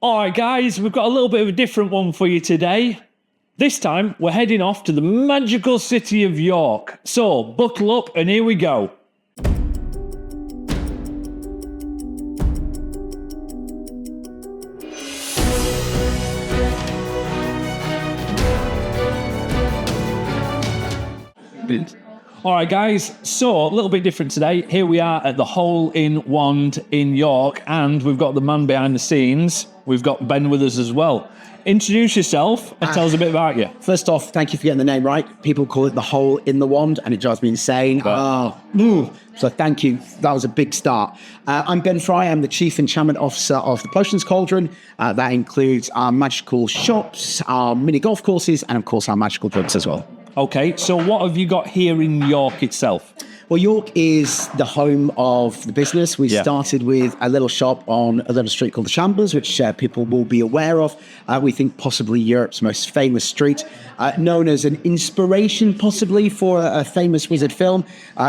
All right, guys, we've got a little bit of a different one for you today. This time, we're heading off to the magical city of York. So, buckle up and here we go. All right, guys, so a little bit different today. Here we are at the Hole in Wand in York, and we've got the man behind the scenes. We've got Ben with us as well. Introduce yourself and tell us a bit about you. First off, thank you for getting the name right. People call it the Hole in the Wand, and it drives me insane. So thank you. That was a big start. I'm Ben Fry. I'm the Chief Enchantment Officer of the Potions Cauldron. That includes our magical shops, our mini golf courses, and of course our magical drugs as well. Okay, so what have you got here in York itself? Well, York is the home of the business. We started with a little shop on a little street called the Shambles, which people will be aware of. We think possibly Europe's most famous street, known as an inspiration possibly for a famous wizard film.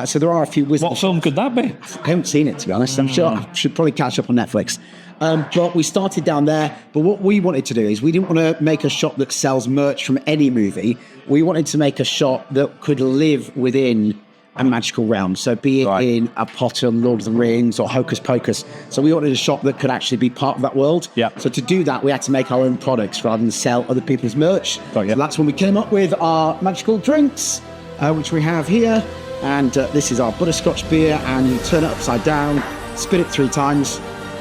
So there are a few wizards. What film could that be? I haven't seen it, to be honest. I'm sure I should probably catch up on Netflix. But we started down there. But what we wanted to do is we didn't want to make a shop that sells merch from any movie. We wanted to make a shop that could live within a magical realm. So be it in a Potter, Lord of the Rings, or Hocus Pocus. So we wanted a shop that could actually be part of that world. Yeah. So to do that, we had to make our own products rather than sell other people's merch. So that's when we came up with our magical drinks, which we have here. And this is our butterscotch beer, and you turn it upside down, spin it 3 times,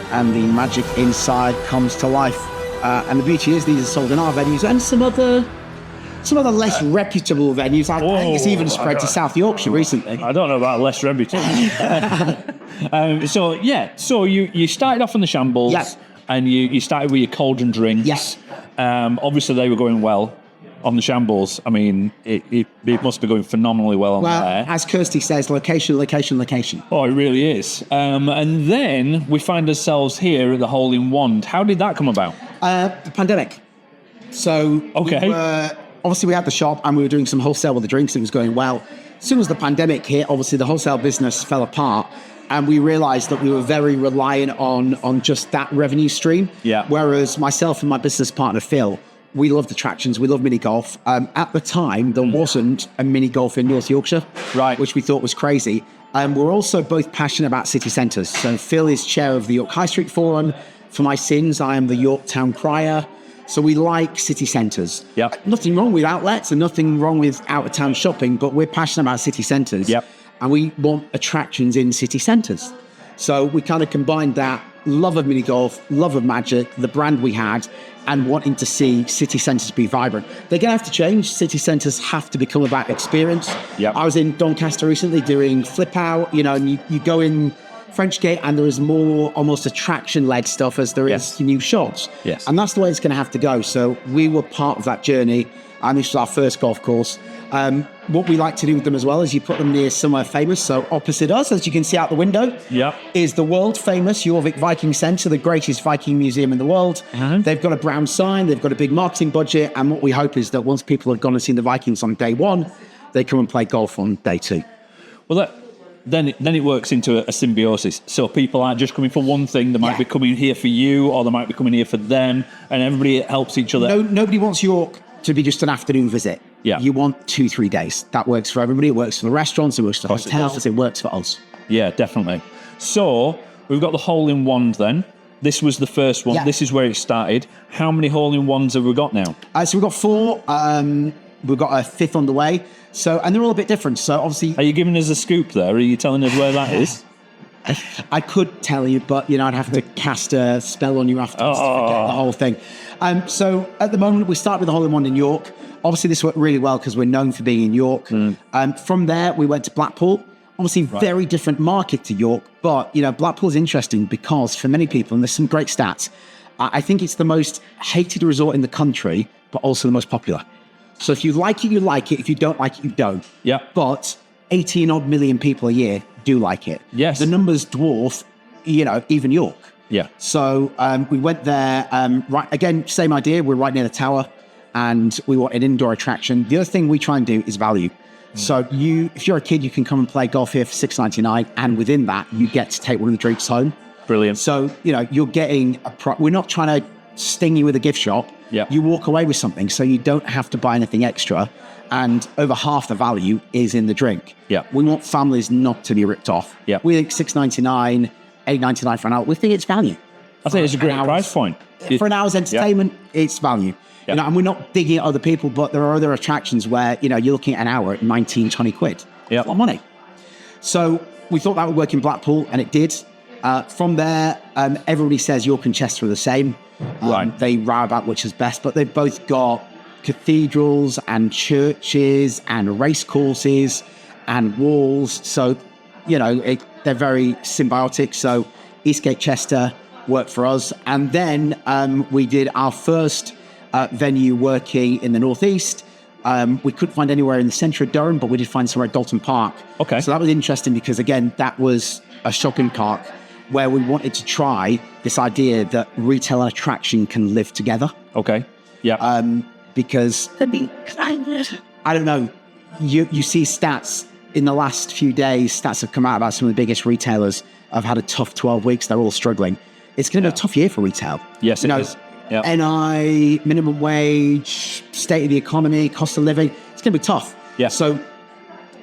and the magic inside comes to life. And the beauty is these are sold in our venues and some other less reputable venues. I think it's even spread to South Yorkshire recently. I don't know about less reputable. So you started off in the Shambles. Yes. And you started with your Cauldron drinks. Yes. Obviously, they were going well on the Shambles. I mean, it must be going phenomenally well on there. As Kirsty says, location, location, location. Oh, it really is. And then we find ourselves here at the Hole in Wand. How did that come about? The pandemic. So obviously we had the shop and we were doing some wholesale with the drinks. It was going well. As soon as the pandemic hit, obviously the wholesale business fell apart, and we realized that we were very reliant on just that revenue stream. Yeah. Whereas myself and my business partner, Phil, we loved attractions. We love mini golf. At the time, there wasn't a mini golf in North Yorkshire, which we thought was crazy. We're also both passionate about city centres. So Phil is chair of the York High Street Forum. For my sins, I am the York Town Crier. So we like city centres. Yep. Nothing wrong with outlets and nothing wrong with out-of-town shopping, but we're passionate about city centres. Yep. And we want attractions in city centres. So we kind of combined that love of mini golf, love of magic, the brand we had, and wanting to see city centres be vibrant. They're going to have to change. City centres have to become about experience. Yep. I was in Doncaster recently doing Flip Out, and you go in French Gate and there is more almost attraction-led stuff as there is new shops. Yes. And that's the way it's going to have to go. So we were part of that journey, and this was our first golf course. What we like to do with them as well is you put them near somewhere famous. So opposite us, as you can see out the window, is the world-famous Jorvik Viking Centre, the greatest Viking museum in the world. They've got a brown sign, they've got a big marketing budget, and what we hope is that once people have gone and seen the Vikings on day 1, they come and play golf on day 2. Well, then it works into a symbiosis. So people aren't just coming for one thing. They might be coming here for you, or they might be coming here for them, and everybody helps each other. Nobody wants York to be just an afternoon visit. Yeah. You want 2-3 days. That works for everybody. It works for the restaurants, it works for the hotels, it works for us. Yeah, definitely. So we've got the Hole in Wand then. This was the first one. Yeah. This is where it started. How many Hole in Wands have we got now? So we've got 4. We've got a 5th on the way. So, and they're all a bit different. So obviously... Are you giving us a scoop there? Are you telling us where that is? I could tell you, but I'd have to cast a spell on you afterwards to forget the whole thing. So at the moment, we start with the Hole in Wand in York. Obviously, this worked really well because we're known for being in York. From there, we went to Blackpool. Obviously, very different market to York, but Blackpool's interesting because for many people, and there's some great stats, I think it's the most hated resort in the country, but also the most popular. So if you like it, you like it. If you don't like it, you don't. Yeah. But 18 odd million people a year do like it. Yes. The numbers dwarf, even York. Yeah. So we went there, again, same idea. We're right near the tower and we want an indoor attraction. The other thing we try and do is value. So if you're a kid, you can come and play golf here for $6.99. And within that, you get to take one of the drinks home. Brilliant. So, you're getting we're not trying to sting you with a gift shop. Yeah. You walk away with something, so you don't have to buy anything extra. And over half the value is in the drink. Yeah. We want families not to be ripped off. Yeah. We think $6.99, $8.99 for an hour. We think it's value. I think it's a great price point. For an hour's entertainment, it's value. Yeah. You know, and we're not digging at other people, but there are other attractions where, you know, you're looking at an hour at 19, 20 quid. Yeah. It's a lot of money. So we thought that would work in Blackpool, and it did. From there, everybody says York and Chester are the same. Right. They row about which is best, but they've both got cathedrals and churches and race courses and walls. So, you know, they're very symbiotic. So Eastgate Chester worked for us. And then we did our first venue working in the Northeast. We couldn't find anywhere in the centre of Durham, but we did find somewhere at Dalton Park. Okay. So that was interesting because, again, that was a shopping park where we wanted to try this idea that retail and attraction can live together. Okay. Yeah. Because, I mean, I don't know, you see stats in the last few days, stats have come out about some of the biggest retailers have had a tough 12 weeks. They're all struggling. It's going to be a tough year for retail. Yes, it is. Yep. NI, minimum wage, state of the economy, cost of living, it's going to be tough. Yeah. So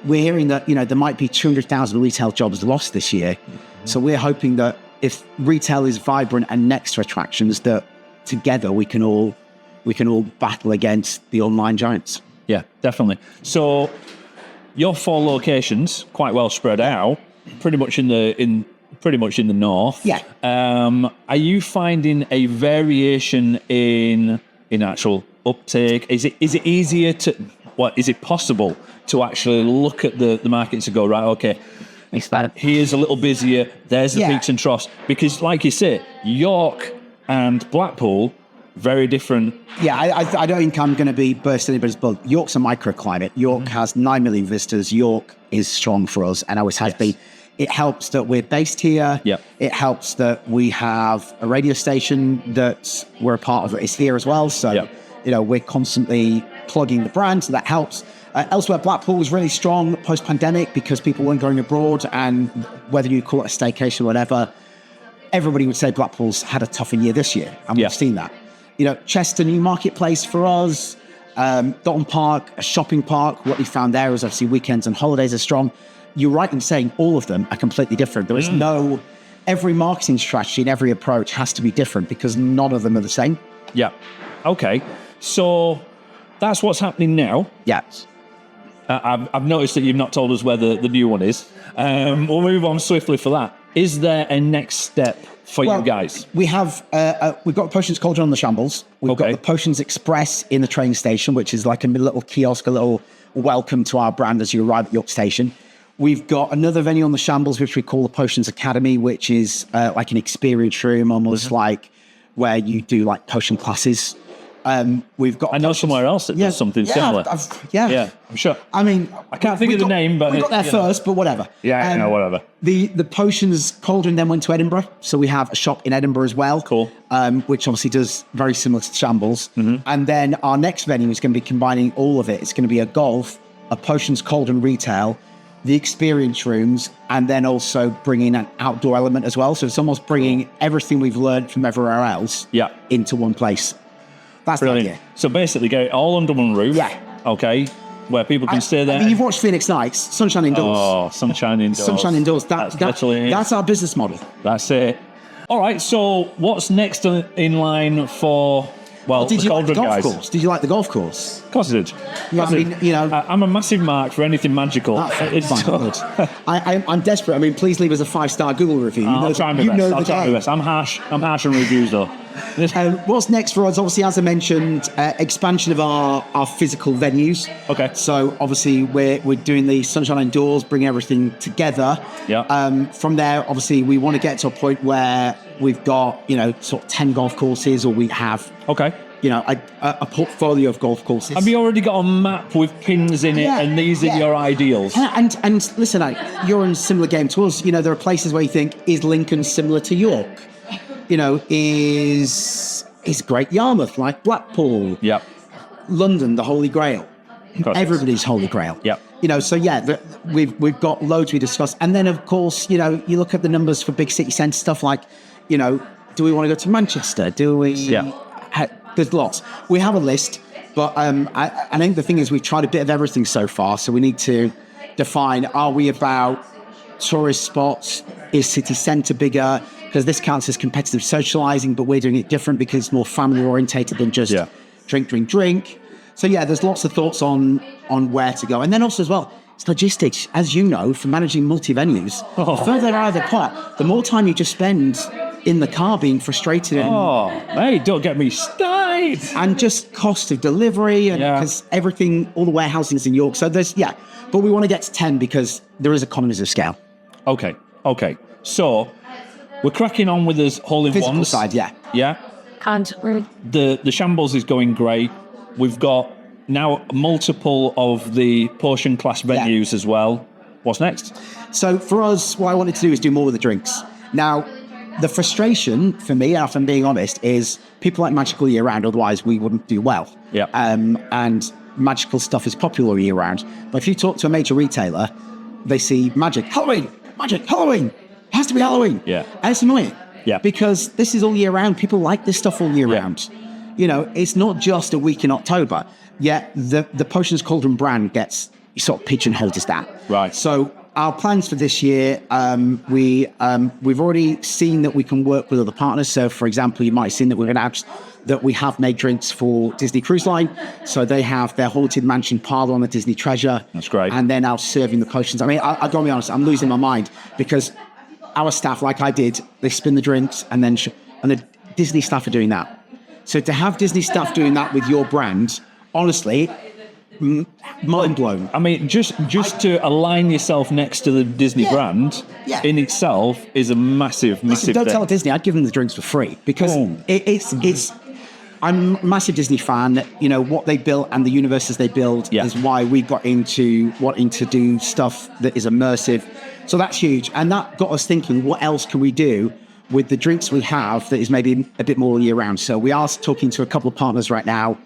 we're hearing that, you know, there might be 200,000 retail jobs lost this year. So we're hoping that if retail is vibrant and next to attractions, that together we can all battle against the online giants. Yeah, definitely. So your 4 locations, quite well spread out, pretty much in the north. Yeah. Are you finding a variation in actual uptake? Is it easier to? What is it possible to actually look at the markets and go, right? Okay, here's a little busier. There's the peaks and troughs, because, like you say, York and Blackpool, very different. Yeah, I don't think I'm going to be bursting anybody's bubble. York's a microclimate. York has 9 million visitors. York is strong for us and always has been. It helps that we're based here. Yep. It helps that we have a radio station that we're a part of. It's here as well. So, you know, we're constantly plugging the brand, so that helps. Elsewhere, Blackpool was really strong post-pandemic because people weren't going abroad, and whether you call it a staycation or whatever, everybody would say Blackpool's had a tougher year this year, and we've seen that. You know, Chester, new marketplace for us. Dalton Park, a shopping park. What we found there is obviously weekends and holidays are strong. You're right in saying all of them are completely different. There is every marketing strategy and every approach has to be different because none of them are the same. Yeah. Okay. So that's what's happening now. Yeah. I've noticed that you've not told us where the new one is. We'll move on swiftly for that. Is there a next step for you guys? We have we've got Potions Cauldron on the Shambles. We've got the Potions Express in the train station, which is like a little kiosk, a little welcome to our brand as you arrive at York Station. We've got another venue on the Shambles, which we call the Potions Academy, which is like an experience room, almost like where you do like potion classes. We've got. I know somewhere else that does something similar. I'm sure. I mean, I can't think of the name, but we got there first. But whatever. Yeah, whatever. The Potions Cauldron then went to Edinburgh, so we have a shop in Edinburgh as well. Cool. Which obviously does very similar to Shambles. And then our next venue is going to be combining all of it. It's going to be a golf, a Potions Cauldron retail, the experience rooms, and then also bringing an outdoor element as well. So it's almost bringing everything we've learned from everywhere else into one place. That's brilliant. The idea. So basically, get it all under one roof. Yeah. Okay. Where people can stay there. I mean, you've watched Phoenix Nights, Sunshine Indoors. Oh, Sunshine Indoors. Sunshine Indoors. That's our business model. That's it. All right. So what's next in line for? Well, did you like the golf guys? course? Did you like the golf course? Of course I did. Yeah, I mean, you know, I'm a massive mark for anything magical. It's fine. I'm desperate. I mean, please leave us a 5-star Google review. I'll try my best. I'll try my best. I'm harsh on reviews though. What's next for us? Obviously, as I mentioned, expansion of our physical venues. Okay. So obviously, we're doing the Sunshine Indoors, bringing everything together. Yeah. From there, obviously, we want to get to a point where we've got, you know, sort of 10 golf courses, or we have. Okay. You know, a portfolio of golf courses. Have you already got a map with pins in it, and these are your ideals? And listen, you're in a similar game to us. You know, there are places where you think, is Lincoln similar to York? You know, is Great Yarmouth like Blackpool? Yep. London, the Holy Grail. Everybody's Holy Grail. Yep. You know, so we've got loads we discussed. And then, of course, you know, you look at the numbers for big city centre stuff like, you know, do we want to go to Manchester? Do we? Yeah. there's lots. We have a list, but I think the thing is we've tried a bit of everything so far. So we need to define: are we about tourist spots? Is city centre bigger? Because this counts as competitive socialising, but we're doing it different because it's more family orientated than just drink. So yeah, there's lots of thoughts on where to go, and then also as well, it's logistics. As you know, for managing multi-venues, the further out of the pot, the more time you just spend in the car being frustrated. Hey, don't get me started. And just cost of delivery, and because everything, all the warehousing is in York. So but we want to get to 10 because there is economies of scale. Okay. So we're cracking on with this hole-in-ones. Physical side, Yeah. Can't really. The shambles is going great. We've got now multiple of the potion class venues as well. What's next? So for us, what I wanted to do is do more with the drinks. Now, the frustration for me, if I'm being honest, is people like magical year round, otherwise we wouldn't do well. Yeah. And magical stuff is popular year round. But if you talk to a major retailer, they see magic, Halloween. It has to be Halloween. Yeah. And it's annoying. Yeah. Because this is all year round. People like this stuff all year round. You know, it's not just a week in October. Yet the Potions Cauldron brand gets sort of pigeonholed as that. Right. So our plans for this year, we've already seen that we can work with other partners. So, for example, you might have seen that we've announced that we have made drinks for Disney Cruise Line. So they have their Haunted Mansion parlor on the Disney Treasure. That's great. And they're now serving the potions. I mean, I gotta be honest, I'm losing my mind because our staff, like I did, they spin the drinks and then and the Disney staff are doing that. So to have Disney staff doing that with your brand, honestly, mind blown. I mean, just to align yourself next to the Disney brand in itself is a massive Don't thing. tell Disney, I'd give them the drinks for free because it's. I'm a massive Disney fan. You know, what they built and the universes they build is why we got into wanting to do stuff that is immersive. So that's huge. And that got us thinking, what else can we do with the drinks we have that is maybe a bit more year round? So we are talking to a couple of partners right now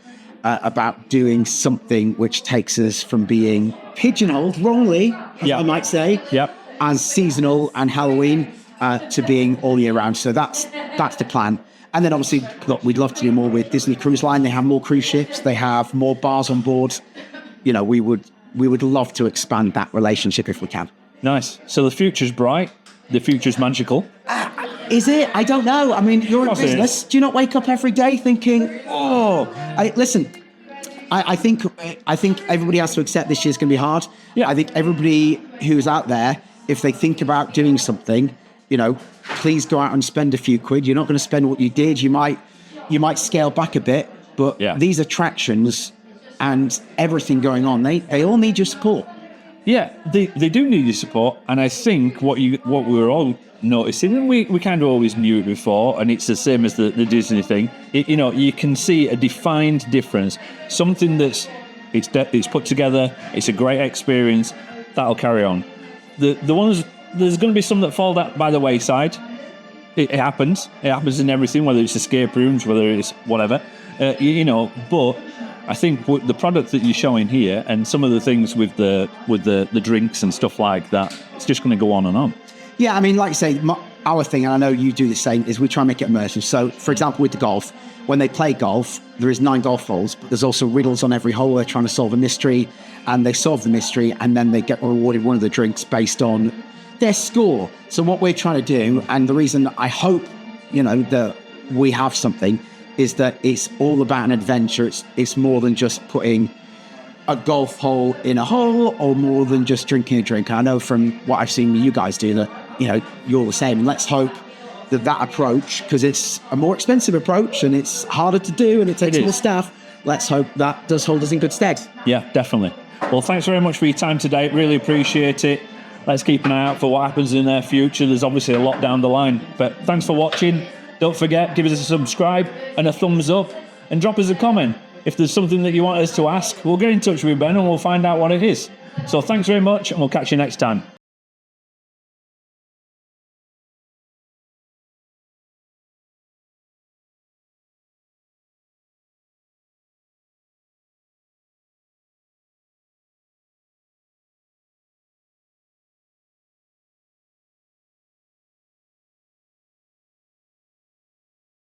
about doing something which takes us from being pigeonholed wrongly, I might say, as seasonal and Halloween to being all year round. So that's the plan. And then obviously, look, we'd love to do more with Disney Cruise Line. They have more cruise ships. They have more bars on board. You know, we would love to expand that relationship if we can. Nice. So the future's bright. The future's magical. Is it? I don't know. I mean, you're in business. Do you not wake up every day thinking, listen, I think everybody has to accept this year's going to be hard. Yeah. I think everybody who's out there, if they think about doing something, you know, please go out and spend a few quid. You're not going to spend what you did. You might scale back a bit, but these attractions and everything going on, they all need your support. Yeah, they do need your support, and I think what we were all noticing, and we kind of always knew it before, and it's the same as the Disney thing. You know, you can see a defined difference. Something that's it's put together. It's a great experience. That'll carry on. The ones there's going to be some that fall by the wayside. It happens. It happens in everything, whether it's escape rooms, whether it's whatever. You know, but I think the product that you're showing here and some of the things with the drinks and stuff like that, it's just going to go on and on. Yeah, I mean, like you say, our thing, and I know you do the same, is we try and make it immersive. So, for example, with the golf, when they play golf, there is 9 golf holes, but there's also riddles on every hole. They're trying to solve a mystery, and they solve the mystery, and then they get rewarded one of the drinks based on their score. So what we're trying to do, and the reason I hope, you know, that we have something, is that it's all about an adventure. It's more than just putting a golf hole in a hole, or more than just drinking a drink. I know from what I've seen you guys do that, you know, you're the same. And let's hope that approach, because it's a more expensive approach and it's harder to do and it takes more staff, let's hope that does hold us in good stead. Yeah, definitely. Well, thanks very much for your time today. Really appreciate it. Let's keep an eye out for what happens in their future. There's obviously a lot down the line. But thanks for watching. Don't forget, give us a subscribe and a thumbs up, and drop us a comment. If there's something that you want us to ask, we'll get in touch with Ben and we'll find out what it is. So thanks very much, and we'll catch you next time.